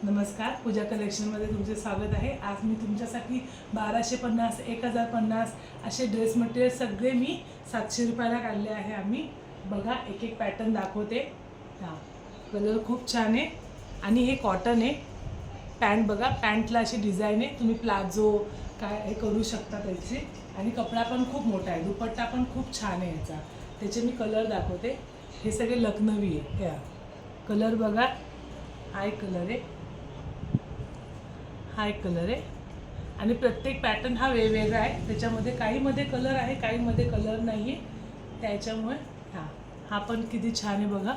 नमस्कार, पूजा कलेक्शनमध्ये तुमचे स्वागत आहे। आज मी तुमच्यासाठी 1250, 1050 असे ड्रेस मटेरियल सगळे मी 700 रुपयाला काढले आहे। आम्ही बघा एक एक पॅटर्न दाखवते। हां, कलर खूप छान आहे आणि हे कॉटन आहे। पॅन्ट बघा, पॅन्टला अशी डिझाईन आहे, तुम्ही प्लाझो काय हे करू शकता त्याचे। आणि कपडा पण खूप मोठा आहे, दुपट्टा पण खूप छान आहे याचा। त्याचे मी कलर दाखवते। हे सगळे लखनवी आहे। हे कलर बघा, हा एक कलर आहे, हा एक कलर आहे आणि प्रत्येक पॅटर्न हा वेगवेगळा आहे। त्याच्यामध्ये काहीमध्ये कलर आहे, काहीमध्ये कलर नाही आहे। त्याच्यामुळे हा पण किती छान आहे बघा।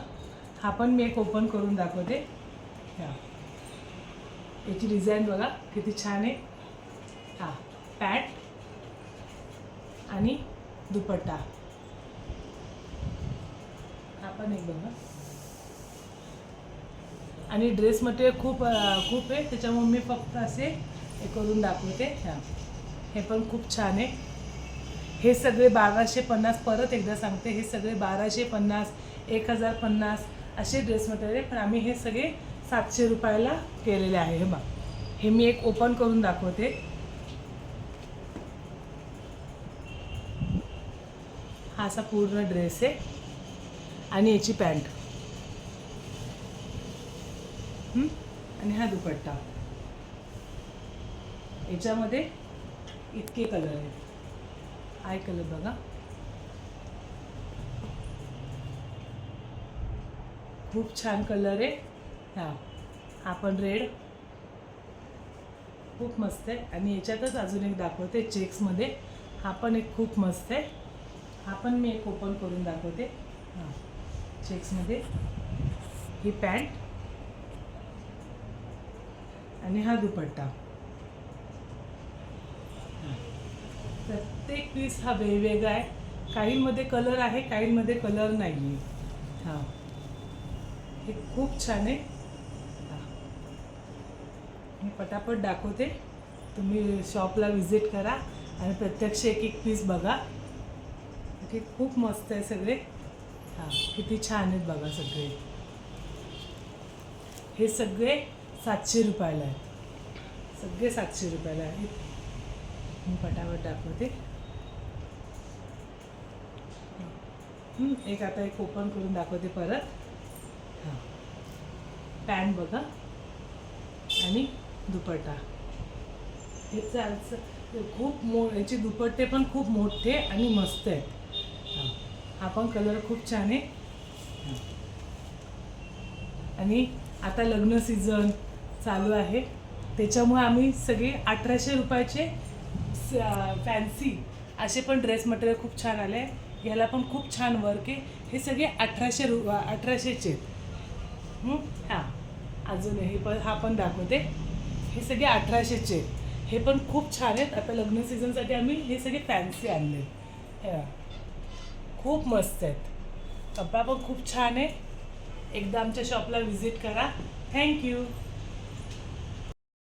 हा पण मी एक ओपन करून दाखवते। याची डिझाईन बघा किती छान आहे। पॅन्ट आणि दुपट्टा, हा पण एक बघा। आणि ड्रेस मटेरियल खूप आहे, त्याच्यामुळे मी फक्त असे हे करून दाखवते। हे पण खूप छान आहे। हे सगळे 1250, परत एकदा सांगते, हे सगळे 1250, 1050 असे ड्रेस मटेरियल आहे, पण आम्ही हे सगळे 700 रुपयाला केलेले आहे। हे बघ, हे मी एक ओपन करून दाखवते। हा असा पूर्ण ड्रेस आहे आणि याची पॅन्ट आणि हा दुपट्टा। याच्यामध्ये इतके कलर आहेत। हा एक कलर बघा, खूप छान कलर आहे। हा पण रेड, खूप मस्त आहे। आणि याच्यातच अजून एक दाखवते चेक्समध्ये, हा पण एक खूप मस्त आहे। हा पण मी एक ओपन करून दाखवते। चेक्समध्ये ही पॅन्ट आणि हा दुपट्टा। प्रत्येक पीस हा वेगवेगळा आहे, काहींमध्ये कलर आहे, काहींमध्ये कलर नाही आहे। हे खूप छान आहे। मी पटापट दाखवते, तुम्ही शॉपला व्हिजिट करा आणि प्रत्यक्ष एक एक पीस बघा। हे खूप मस्त आहे सगळे। किती छान आहेत बघा सगळे। हे सगळे 700 रुपयाला आहेत, सगळे 700 रुपयाला आहेत। मी पटापट दाखवते। एक आता एक ओपन करून दाखवते परत। पॅन्ट बघा आणि दुपट्टा। हे खूप याचे दुपट्टे पण खूप मोठे आणि मस्त आहेत। हा पण कलर खूप छान आहे। आणि आता लग्न सीझन चालू आहे, त्याच्यामुळे आम्ही सगळे 1800 रुपयाचे फॅन्सी असे पण ड्रेस मटेरियल खूप छान आले आहे। ह्याला पण खूप छान वर्क आहे। हे सगळे 1800चे आहेत। अजून हा पण दाखवते। हे सगळे 1800चे, हे पण खूप छान आहेत। आता लग्न सीझनसाठी आम्ही हे सगळे फॅन्सी आणले। खूप मस्त आहेत, कपडा पण खूप छान आहे। एकदा आमच्या शॉपला व्हिजिट करा। थँक्यू।